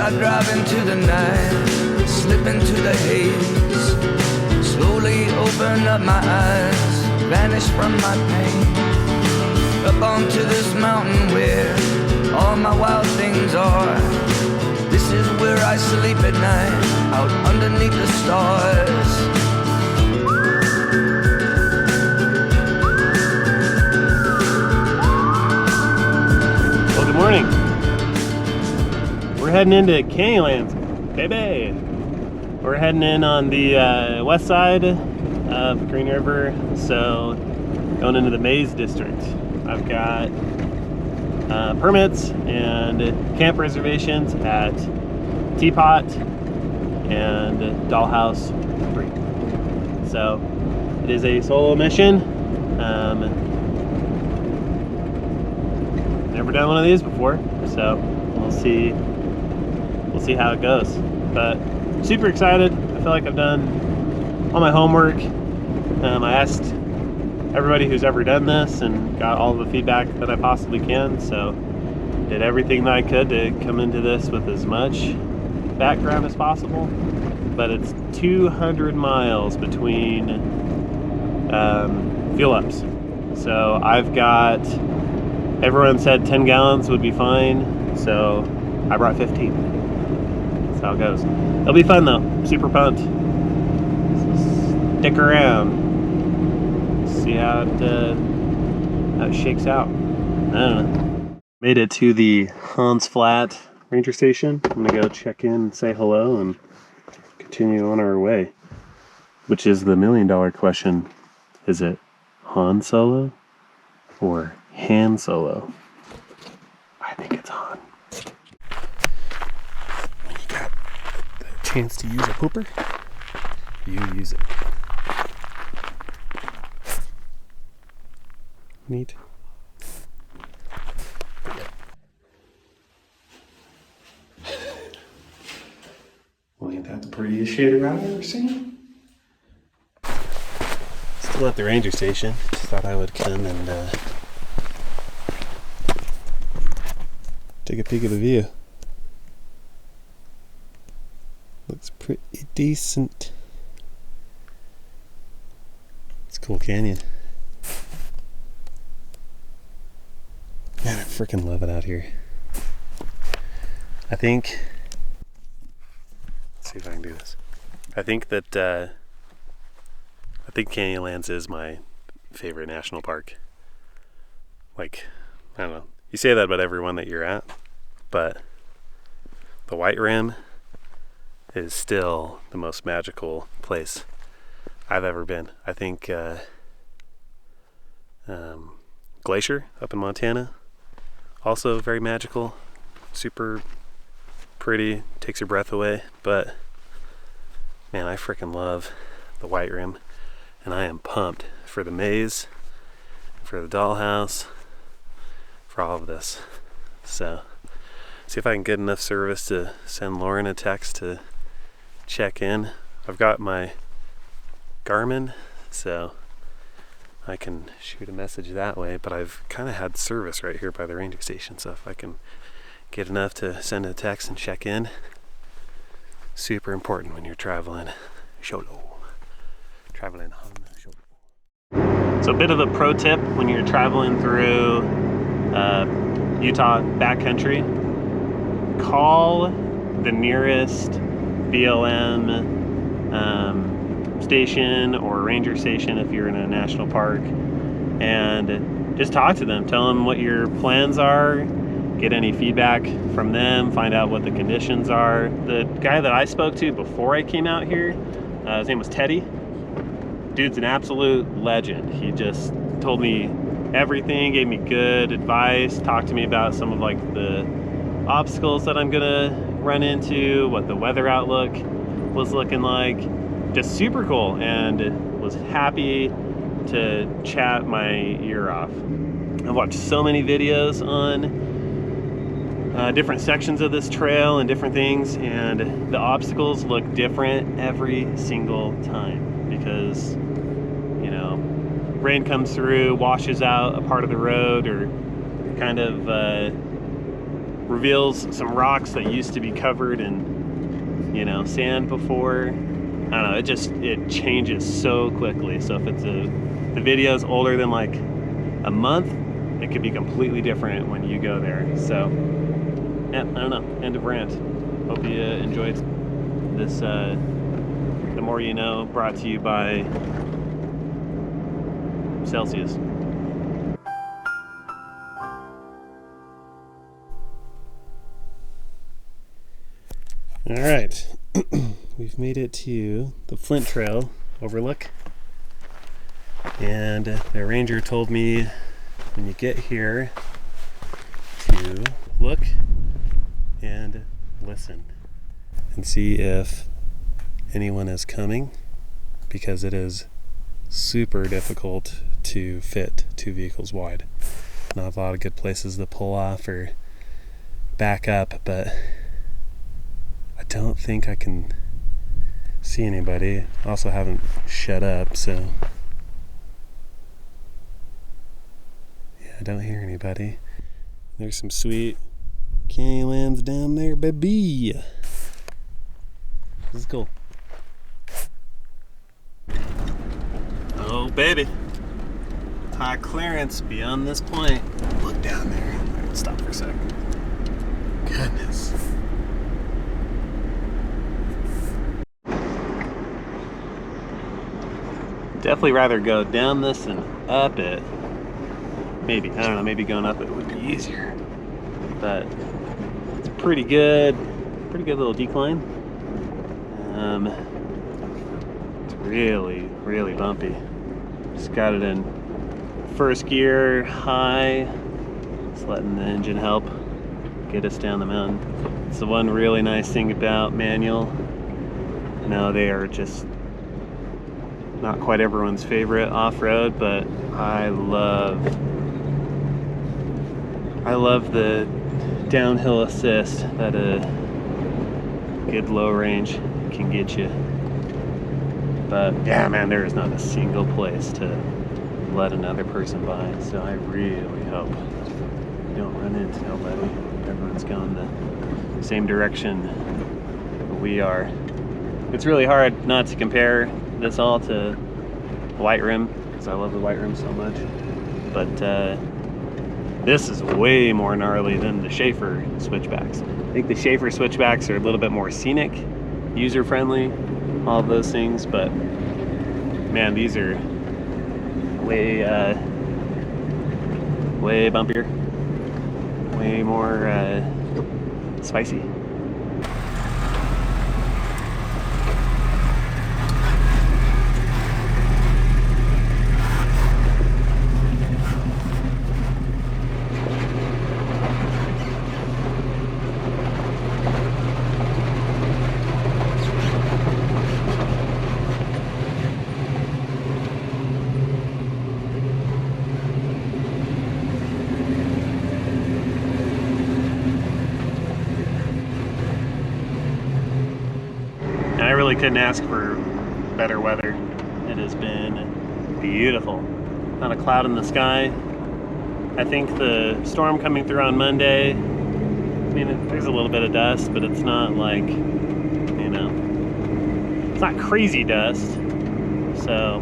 I drive into the night, slip into the haze, slowly open up my eyes, vanish from my pain, up onto this mountain where all my wild things are. This is where I sleep at night, out underneath the stars. Well, good morning. We're heading into Canyonlands, baby. We're heading in on the west side of Green River, so going into the Maze District. I've got permits and camp reservations at Teapot and Dollhouse 3. So it is a solo mission. Never done one of these before, so we'll see how it goes. But super excited. I feel like I've done all my homework. I asked everybody who's ever done this and got all the feedback that I possibly can, so did everything that I could to come into this with as much background as possible. But it's 200 miles between fuel ups, so I've got, everyone said 10 gallons would be fine, so I brought 15. That's how it goes. It'll be fun though, super pumped. So stick around, see how it shakes out. I don't know. Made it to the Hans Flat Ranger Station. I'm gonna go check in and say hello and continue on our way. Which is the $1 million question. Is it Han Solo or Han Solo? I think it's Han. When you got the chance to use a pooper, you use it. Neat. Well, ain't that the prettiest shader I've ever seen? Still at the ranger station. Just thought I would come and take a peek of the view. Looks pretty decent. It's a cool canyon. Man, I freaking love it out here. I think, let's see if I can do this. I think Canyonlands is my favorite national park. Like, I don't know. You say that about every one that you're at, but the White Rim is still the most magical place I've ever been. I think Glacier up in Montana, also very magical, super pretty, takes your breath away. But man, I freaking love the White Rim, and I am pumped for the maze, for the Dollhouse, for all of this. So see if I can get enough service to send Lauren a text to check in. I've got my Garmin, so I can shoot a message that way, but I've kind of had service right here by the ranger station, so if I can get enough to send a text and check in, super important when you're traveling solo. Traveling solo. So a bit of a pro tip when you're traveling through Utah backcountry, call the nearest BLM station or ranger station if you're in a national park, and just talk to them. Tell them what your plans are, get any feedback from them, find out what the conditions are. The guy that I spoke to before I came out here, his name was Teddy. Dude's an absolute legend. He just told me everything, gave me good advice, talked to me about some of like the obstacles that I'm gonna run into, what the weather outlook was looking like. Just super cool, and was happy to chat my ear off. I've watched so many videos on different sections of this trail and different things, and the obstacles look different every single time because, you know, rain comes through, washes out a part of the road, or kind of reveals some rocks that used to be covered in, you know, sand before. I don't know, it changes so quickly. So if the video's older than like a month, it could be completely different when you go there. So yeah, I don't know, end of rant. Hope you enjoyed this The More You Know, brought to you by Celsius. All right, we've made it to the Flint Trail overlook, and the ranger told me when you get here to look and listen and see if anyone is coming, because it is super difficult to fit 2 vehicles wide. Not a lot of good places to pull off or back up, but I don't think I can see anybody. Also haven't shut up, so yeah, I don't hear anybody. There's some sweet Canyonlands down there, baby. This is cool. Oh, baby. High clearance beyond this point. Look down there. All right, stop for a sec. Goodness. Definitely rather go down this than up it. Maybe, I don't know, maybe going up it would be easier. But it's pretty good little decline. It's really, really bumpy. Just got it in first gear, high. Just letting the engine help get us down the mountain. It's the one really nice thing about manual. No, they are just not quite everyone's favorite off-road, but I love the downhill assist that a good low range can get you. But yeah, man, there is not a single place to let another person by, so I really hope you don't run into nobody. Everyone's going the same direction we are. It's really hard not to compare this all to white rim, because I love the white rim so much, but this is way more gnarly than the Schaefer switchbacks. I think the Schaefer switchbacks are a little bit more scenic, user-friendly, all of those things, but man, these are way bumpier, way more spicy. I really couldn't ask for better weather. It has been beautiful. Not a cloud in the sky. I think the storm coming through on Monday, I mean, there's a little bit of dust, but it's not like, you know, it's not crazy dust. So,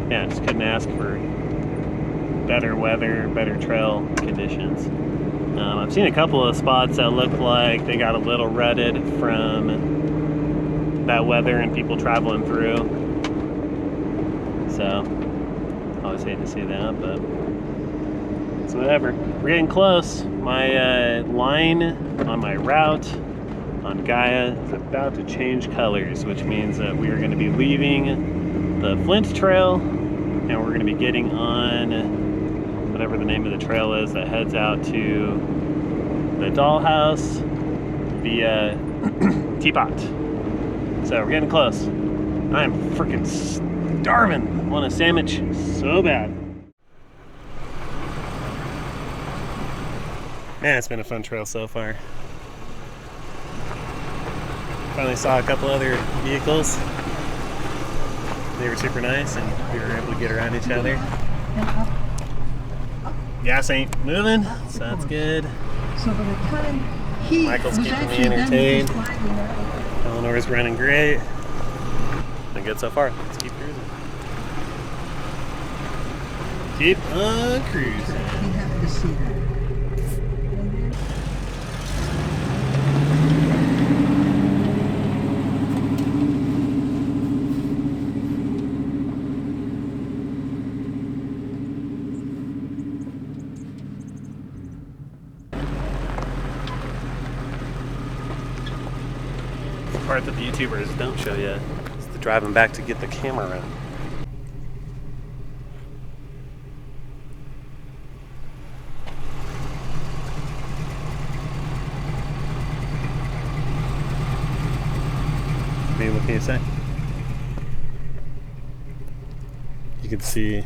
yeah, just couldn't ask for better weather, better trail conditions. I've seen a couple of spots that look like they got a little rutted from that weather and people traveling through. So, I always hate to see that, but it's whatever. We're getting close. My line on my route on Gaia is about to change colors, which means that we are going to be leaving the Flint Trail and we're going to be getting on whatever the name of the trail is that heads out to the Dollhouse via Teapot. So we're getting close. I'm freaking starving. I want a sandwich so bad. Man, it's been a fun trail so far. Finally saw a couple other vehicles. They were super nice and we were able to get around each other. Gas ain't moving, so that's good. So by the time he Michael's was keeping me actually done with his entertained. flagging out, Eleanor's running great. Been good so far. Let's keep cruising. Keep on cruising. he happened to see that. And then The part that the YouTubers don't show you is the driving back to get the camera running. What can you say? You can see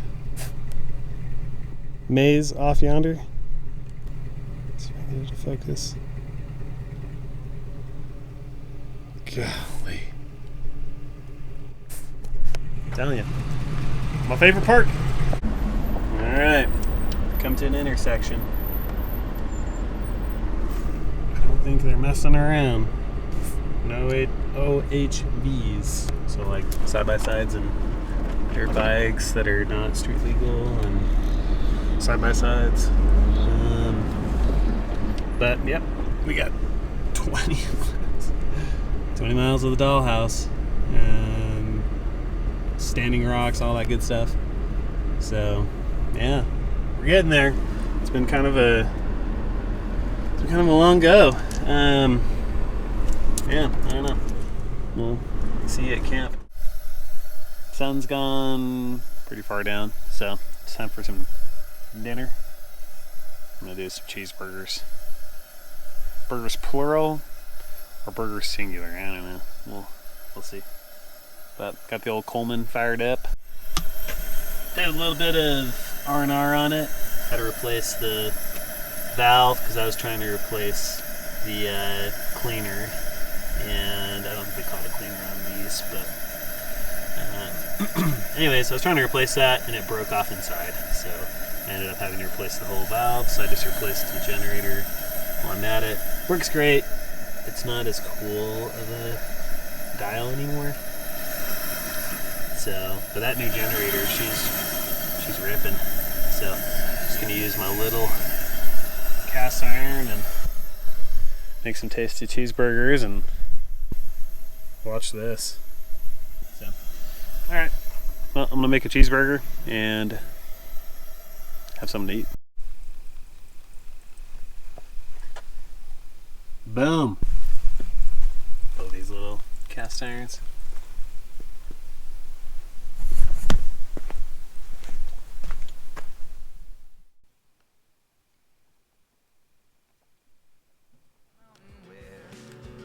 Maze off yonder. Let's see if I can get it to focus. Golly. I'm telling you. My favorite park. Alright. Come to an intersection. I don't think they're messing around. No OHVs. So like side-by-sides and dirt bikes that are not street legal and side-by-sides. But yep, we got 20 miles of the Dollhouse and standing rocks, all that good stuff. So yeah, we're getting there. It's been kind of a long go. Yeah, I don't know. We'll see you at camp. Sun's gone pretty far down, so it's time for some dinner. I'm gonna do some cheeseburgers. Burgers plural or burgers singular, I don't know. We'll see. But got the old Coleman fired up. Did a little bit of R&R on it. Had to replace the valve because I was trying to replace the cleaner. And I don't think they call it a cleaner on these, but anyways, I was trying to replace that and it broke off inside, so I ended up having to replace the whole valve. So I just replaced the generator while I'm at it. Works great. It's not as cool of a dial anymore. So, but that new generator, she's ripping. So just gonna use my little cast iron and make some tasty cheeseburgers and watch this. So, all right. Well, I'm gonna make a cheeseburger and have something to eat. Boom. Oh, these little cast irons.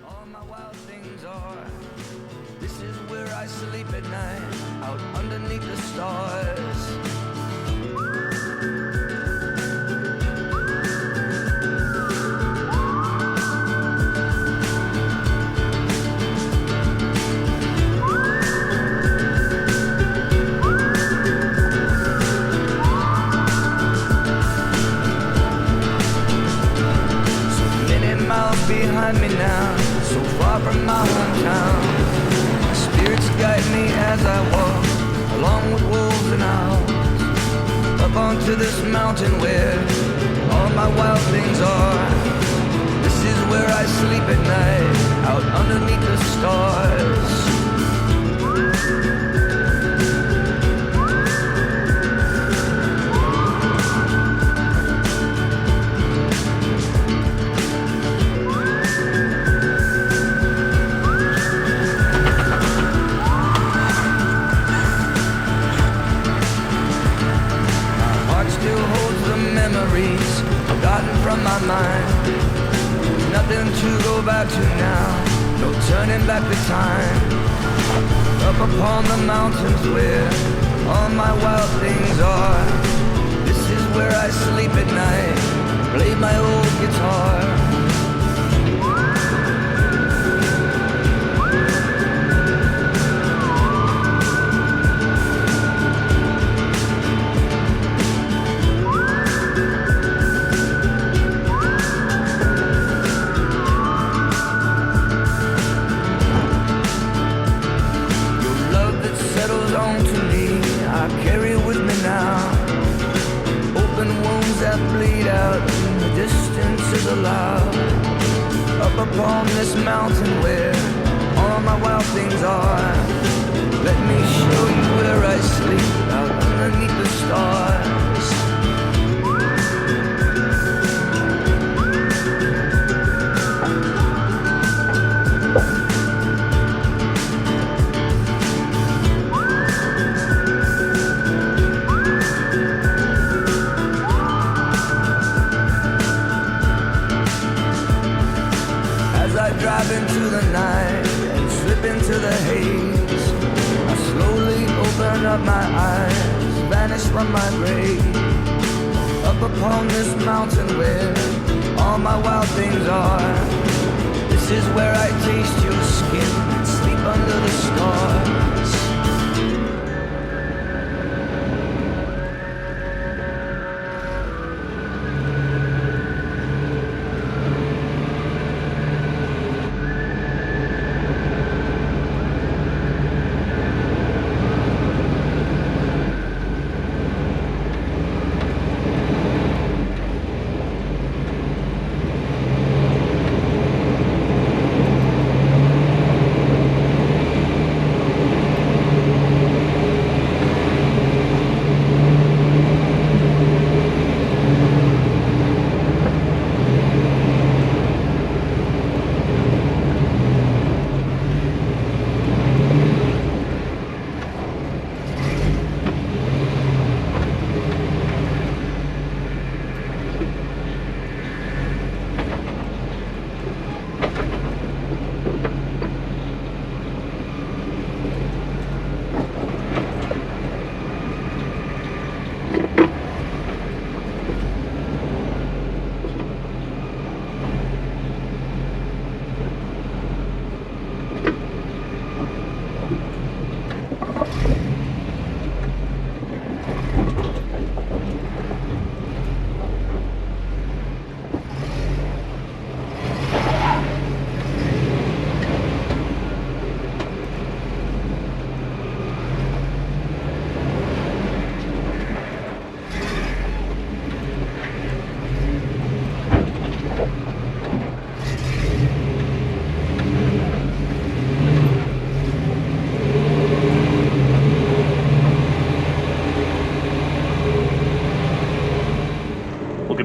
All my wild things are. This is where I sleep at night, out underneath the stars. So many miles behind me now, so far from my hometown. My spirits guide me as I walk, along with wolves and owls, up onto this mountain where all my wild things are. This is where I sleep at night, out underneath the stars. Memories forgotten from my mind. Nothing to go back to now, no turning back the time. Up upon the mountains where all my wild things are. This is where I sleep at night, play my old guitar. bleed out in the distance is allowed. Up upon this mountain where all my wild things are. Let me show you where I sleep out underneath the stars. Drive into the night and slip into the haze. I slowly open up my eyes, vanish from my grave. Up upon this mountain where all my wild things are. This is where I taste your skin and sleep under the stars.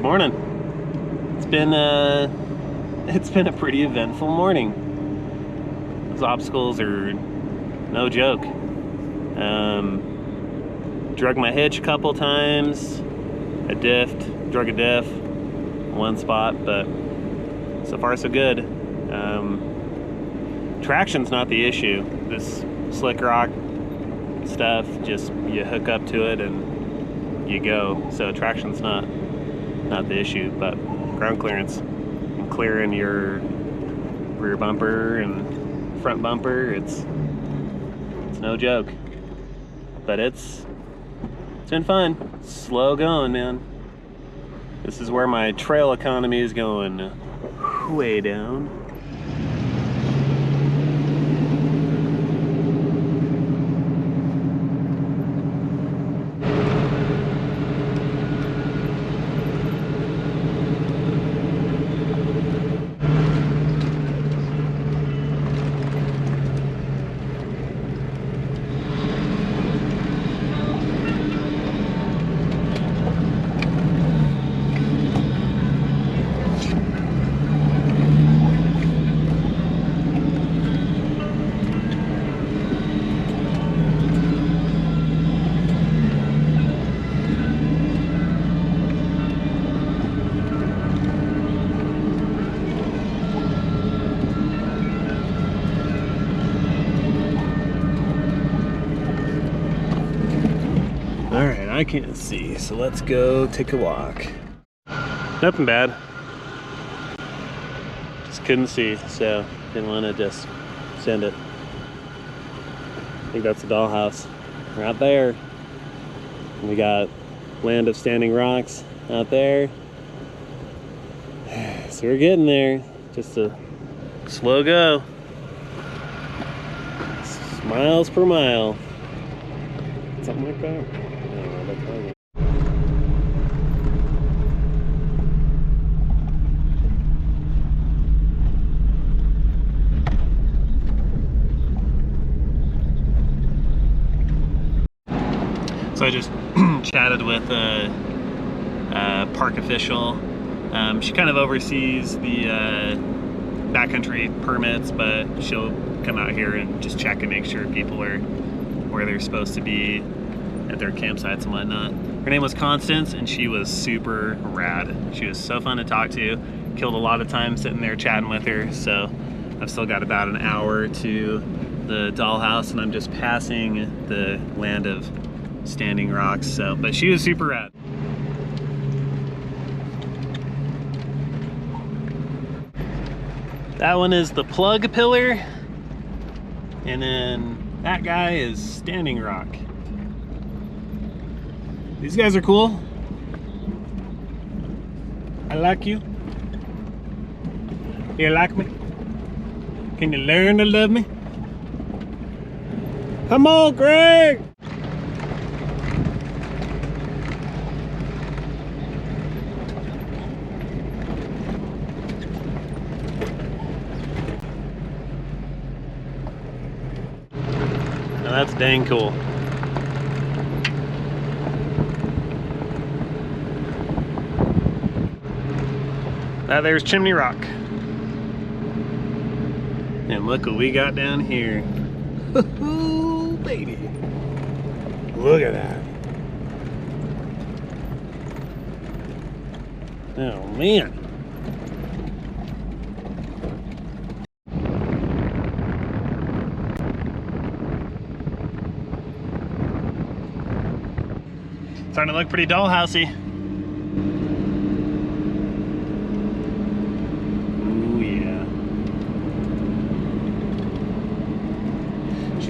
Morning. It's been a pretty eventful morning. Those obstacles are no joke. Drug my hitch a couple times. I drug a diff in one spot, but so far so good. Traction's not the issue. This slick rock stuff, just you hook up to it and you go. So traction's not the issue, but ground clearance and clearing your rear bumper and front bumper, it's no joke. But it's been fun. Slow going, man. This is where my trail economy is going way down. Alright, I can't see, so let's go take a walk. Nothing bad. Just couldn't see, so didn't want to just send it. I think that's the Dollhouse. We're out there. We got Land of Standing Rocks out there. So we're getting there. Just a slow go. Miles per mile. Something like that. I don't know, just chatted with a park official. She kind of oversees the backcountry permits, but she'll come out here and just check and make sure people are where they're supposed to be at their campsites and whatnot. Her name was Constance, and she was super rad. She was so fun to talk to. Killed a lot of time sitting there chatting with her, so I've still got about an hour to the Dollhouse, and I'm just passing the land of standing rocks. So, but she was super rad. That one is the plug pillar, and then that guy is standing rock. These guys are cool. I like you. You like me? Can you learn to love me? Come on, Greg! Now that's dang cool. There's Chimney Rock. And look what we got down here. Ooh, baby. Look at that. Oh, man. Starting to look pretty dollhousey.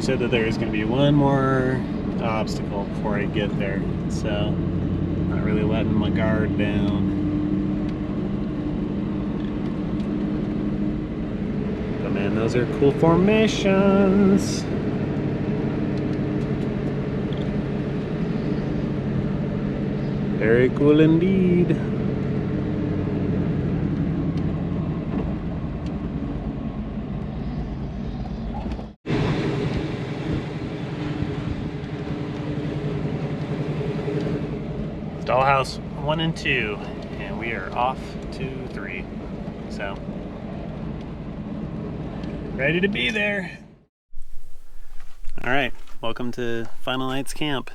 Said that there is going to be one more obstacle before I get there, so not really letting my guard down. But man, those are cool formations. Very cool indeed. Dollhouse 1 and 2, and we are off to 3. So, ready to be there. All right, welcome to Final Night's Camp.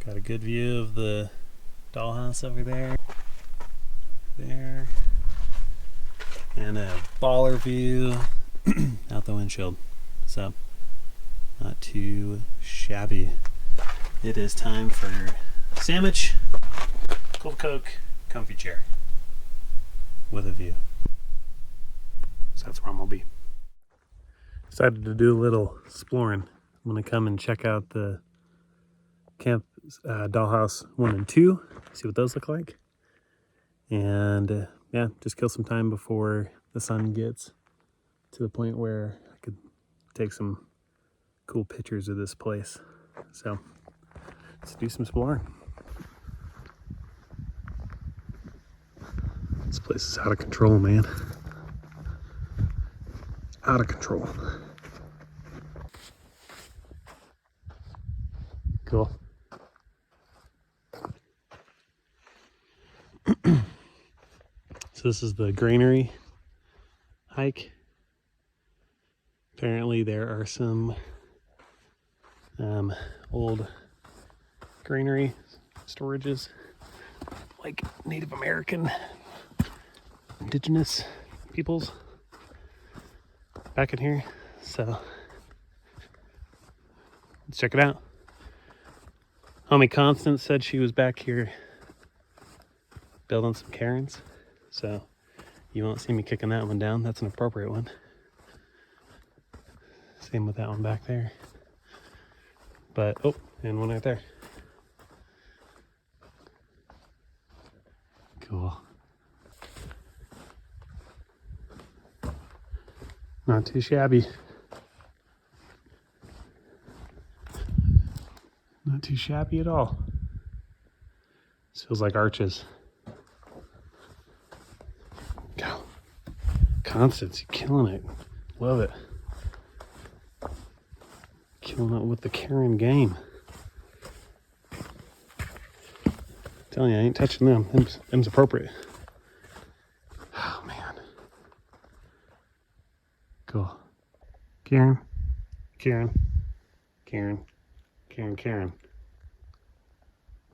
Got a good view of the Dollhouse over there, and a baller view out the windshield. So, not too shabby. It is time for sandwich, cold Coke, comfy chair with a view. So that's where I'm gonna be. Decided to do a little exploring. I'm gonna come and check out the camp Dollhouse 1 and 2, see what those look like, and yeah, just kill some time before the sun gets to the point where I could take some cool pictures of this place. So let's do some exploring. This place is out of control, man. Out of control. Cool. So this is the grainery hike. Apparently there are some old grainery storages, like Native American, indigenous peoples back in here. So let's check it out. Homie Constance said she was back here building some cairns, so you won't see me kicking that one down. That's an appropriate one. Same with that one back there. But oh, and one right there. Cool. Not too shabby. Not too shabby at all. This feels like arches. Go. Constance, you're killing it. Love it. Killing it with the Karen game. Telling you, I ain't touching them. Them's appropriate. Oh, man. Cool. Karen.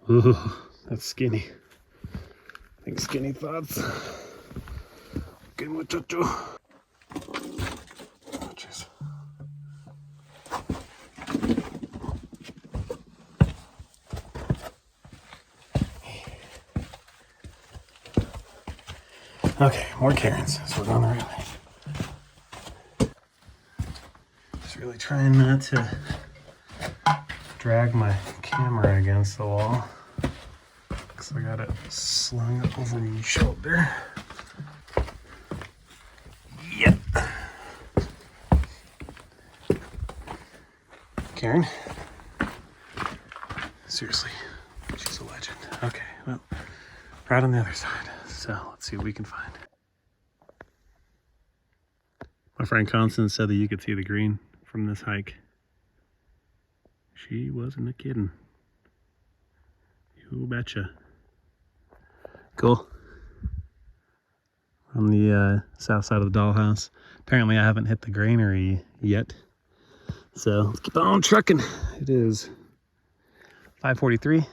Ooh, that's skinny. I think skinny thoughts. Que muchacho. Oh, jeez. Okay, more Karens, so we're on the right way. Just really trying not to drag my camera against the wall, because I got it slung over my shoulder. Yep. Karen? Seriously, she's a legend. Okay, well, right on the other side. So let's see what we can find. My friend Constance said that you could see the green from this hike. She wasn't a kidding. You betcha. Cool. On the south side of the Dollhouse. Apparently I haven't hit the grainery yet. So let's keep on trucking. It is 5:43.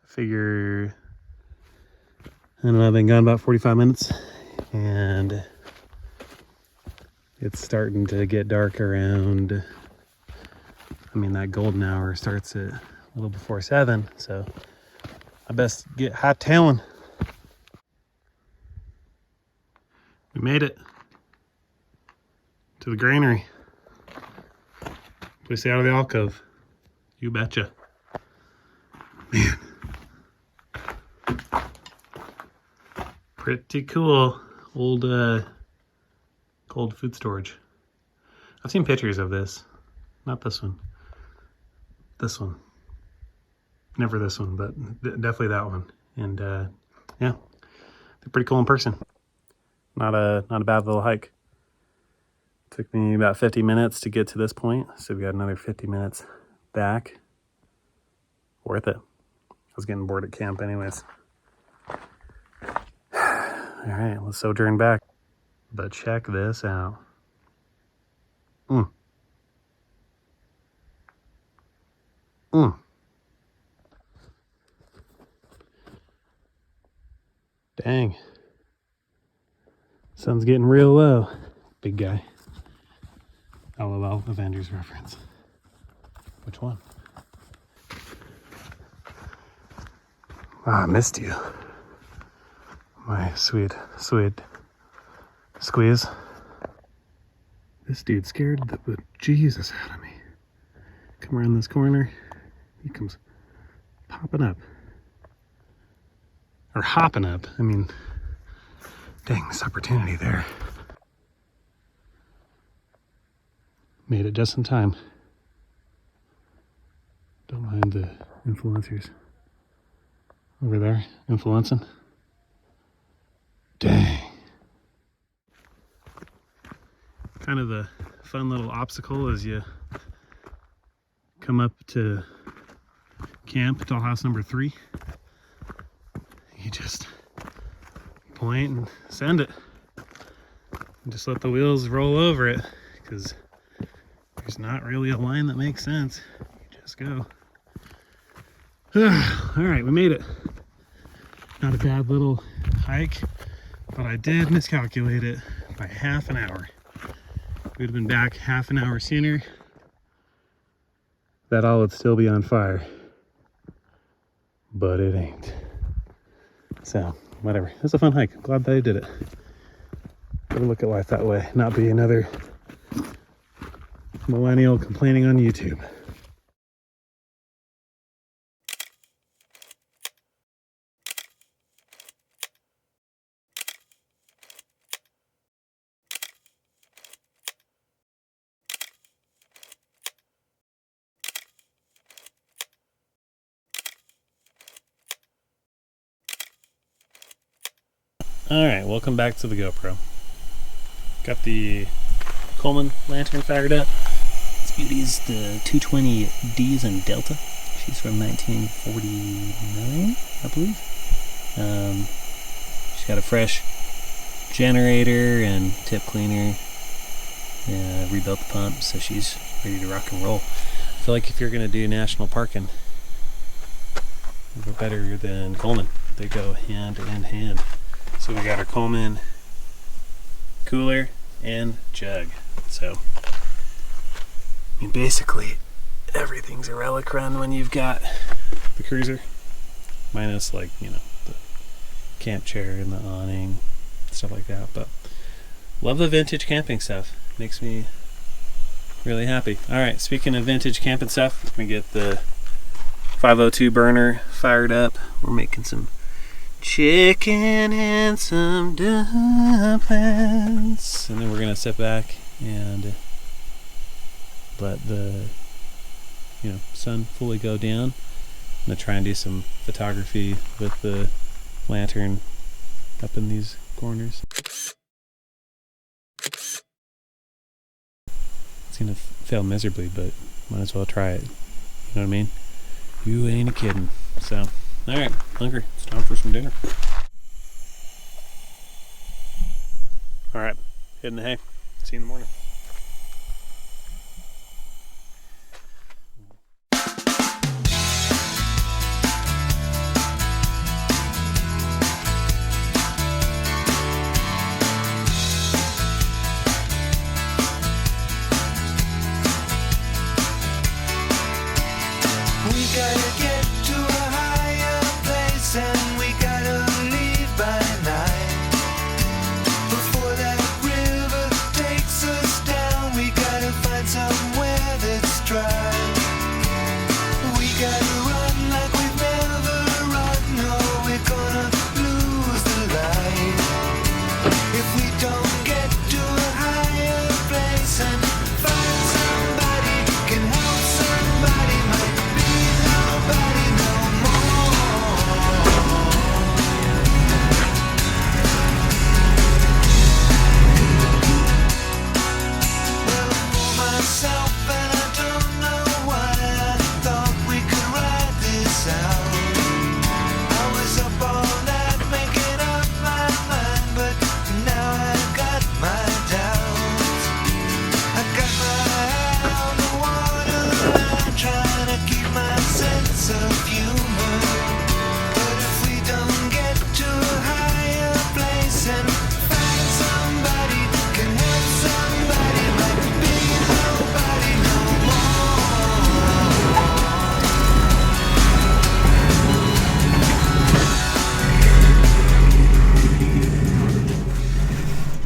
Figure, I don't know, I've been gone about 45 minutes. And it's starting to get dark around, I mean, that golden hour starts at a little before 7, so I best get hightailing. We made it to the grainery. We stay out of the alcove. You betcha. Man. Pretty cool. Old cold food storage. I've seen pictures of this. Not this one. This one. Never this one, but definitely that one. And yeah, they're pretty cool in person. Not a bad little hike. Took me about 50 minutes to get to this point, so we got another 50 minutes back. Worth it. I was getting bored at camp anyways. All right, let's sojourn back. But check this out. Dang. Sun's getting real low. Big guy. LOL Avengers reference. Which one? Ah, I missed you. My sweet squeeze. This dude scared the bejesus out of me. Come around this corner, he comes popping up. Or hopping up. I mean, dang, this opportunity there. Made it just in time. Don't mind the influencers over there influencing. Dang. Kind of the fun little obstacle as you come up to camp, Dollhouse number 3. You just point and send it. And just let the wheels roll over it, because there's not really a line that makes sense. You just go. All right, we made it. Not a bad little hike, but I did miscalculate it by half an hour. We'd have been back half an hour sooner. That all would still be on fire. But it ain't. So, whatever. It's a fun hike. I'm glad that I did it. Gotta look at life that way. Not be another millennial complaining on YouTube. Alright, welcome back to the GoPro. Got the Coleman lantern fired up. This beauty is the 220 D's and Delta. She's from 1949, I believe. She's got a fresh generator and tip cleaner. Rebuilt the pump, so she's ready to rock and roll. I feel like if you're gonna do national parking, we're better than Coleman. They go hand in hand. So we got our Coleman cooler and jug. So, I mean, basically everything's a relic run when you've got the cruiser, minus like, you know, the camp chair and the awning, stuff like that. But love the vintage camping stuff. Makes me really happy. All right, speaking of vintage camping stuff, let me get the 502 burner fired up. We're making some chicken and some dumplings, and then we're gonna sit back and let the sun fully go down. I'm gonna try and do some photography with the lantern up in these corners. It's gonna fail miserably, but might as well try it. You know what I mean? You ain't a kidding. So, alright, hungry. It's time for some dinner. Alright, hitting the hay. See you in the morning.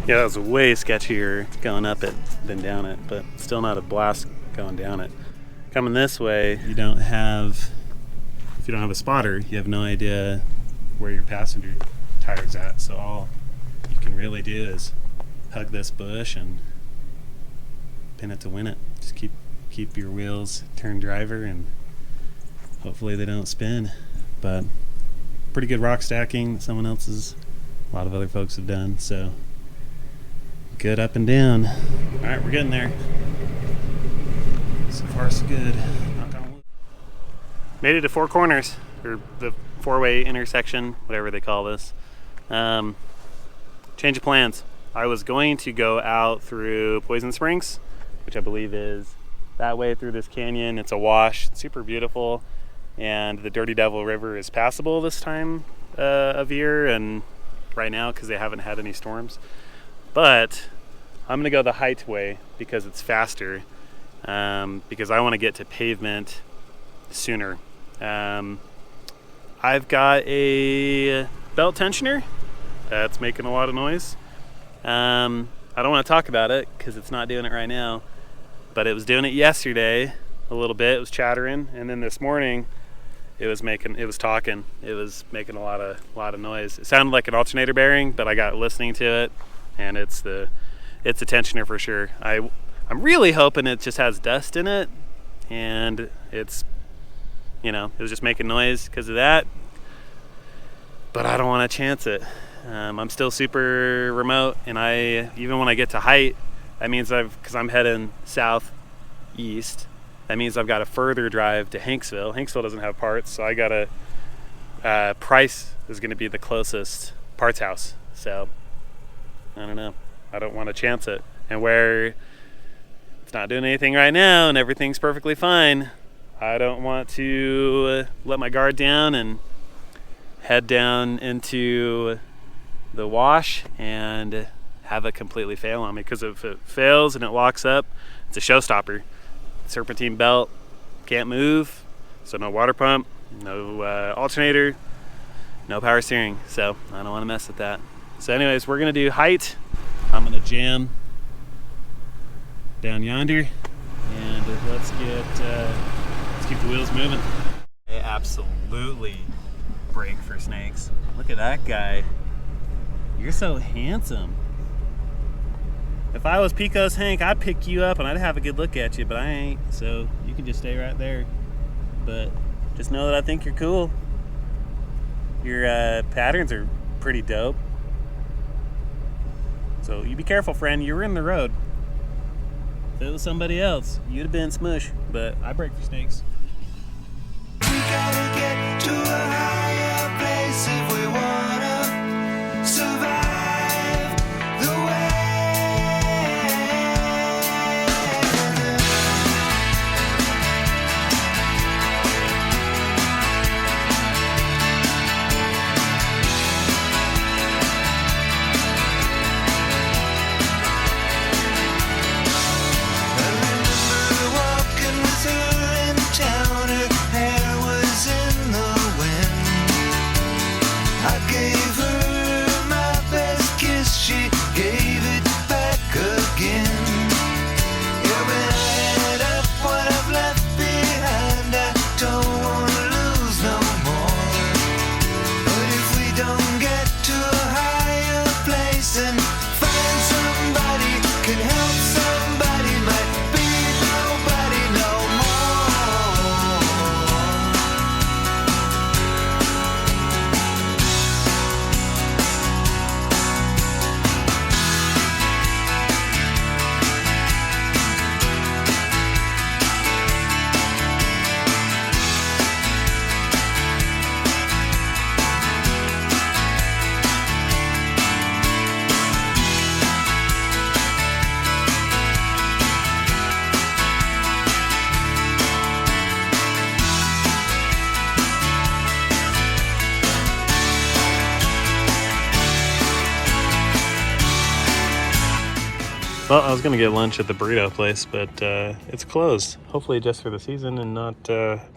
Yeah, that was way sketchier going up it than down it, but still not a blast going down it. Coming this way, if you don't have a spotter, you have no idea where your passenger tire's at. So all you can really do is hug this bush and pin it to win it. Just keep your wheels turn driver, and hopefully they don't spin. But pretty good rock stacking that a lot of other folks have done. So good up and down. All right, we're getting there. So far, so good. Knock on wood. Made it to Four Corners, or the four-way intersection, whatever they call this. Change of plans. I was going to go out through Poison Springs, which I believe is that way through this canyon. It's a wash, it's super beautiful, and the Dirty Devil River is passable this time of year and right now because they haven't had any storms. But I'm gonna go the Height way because it's faster, because I want to get to pavement sooner. I've got a belt tensioner that's making a lot of noise. I don't want to talk about it because it's not doing it right now, but it was doing it yesterday a little bit. It was chattering, and then this morning it was making a lot of noise. It sounded like an alternator bearing, but I got listening to it, and it's a tensioner for sure. I'm really hoping it just has dust in it, and it was just making noise because of that. But I don't want to chance it. I'm still super remote, and even when I get to Height, that means because I'm heading southeast, that means I've got a further drive to Hanksville. Hanksville doesn't have parts, so I gotta Price is going to be the closest parts house. So I don't know. I don't want to chance it. And where it's not doing anything right now and everything's perfectly fine, I don't want to let my guard down and head down into the wash and have it completely fail on me, because if it fails and it locks up, it's a showstopper. Serpentine belt can't move, so no water pump, no alternator, no power steering, so I don't want to mess with that. So anyways, we're gonna do height. I'm gonna jam down yonder, and let's keep the wheels moving. They absolutely break for snakes. Look at that guy. You're so handsome. If I was Pico's Hank, I'd pick you up and I'd have a good look at you, but I ain't, so you can just stay right there. But just know that I think you're cool. Your patterns are pretty dope. So you be careful, friend. You're in the road. If it was somebody else, you'd have been smush, but I break for snakes. We gotta get to a higher place if we wanna survive the way. I remember walking with her in town, her hair was in the wind. I gave her my best kiss, she gave it back again. Yeah, when I add up what I've left behind, I don't wanna lose no more. But if we don't get to a higher place and find somebody, can help somebody, might be nobody no more. Well, I was gonna get lunch at the burrito place, but it's closed. Hopefully just for the season and not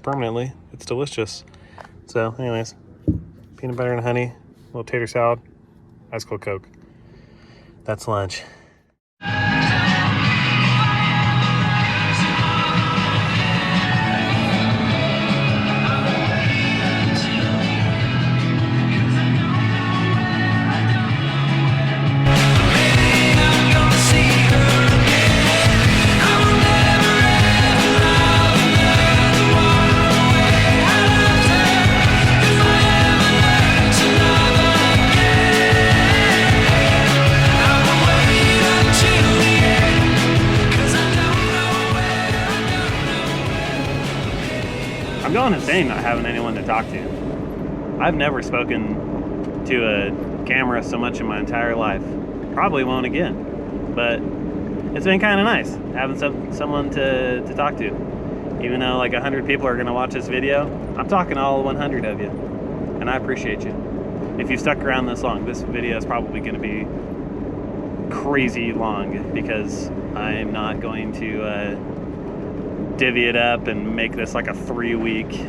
permanently. It's delicious. So anyways, peanut butter and honey, a little tater salad, ice cold Coke. That's lunch. I'm going insane not having anyone to talk to. I've never spoken to a camera so much in my entire life. Probably won't again. But it's been kind of nice having someone to talk to. Even though like 100 people are going to watch this video, I'm talking to all 100 of you. And I appreciate you. If you've stuck around this long, this video is probably going to be crazy long because I'm not going to divvy it up and make this like a 3-week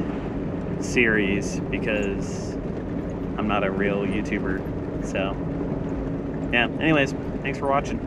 series because I'm not a real YouTuber. So yeah, anyways, thanks for watching.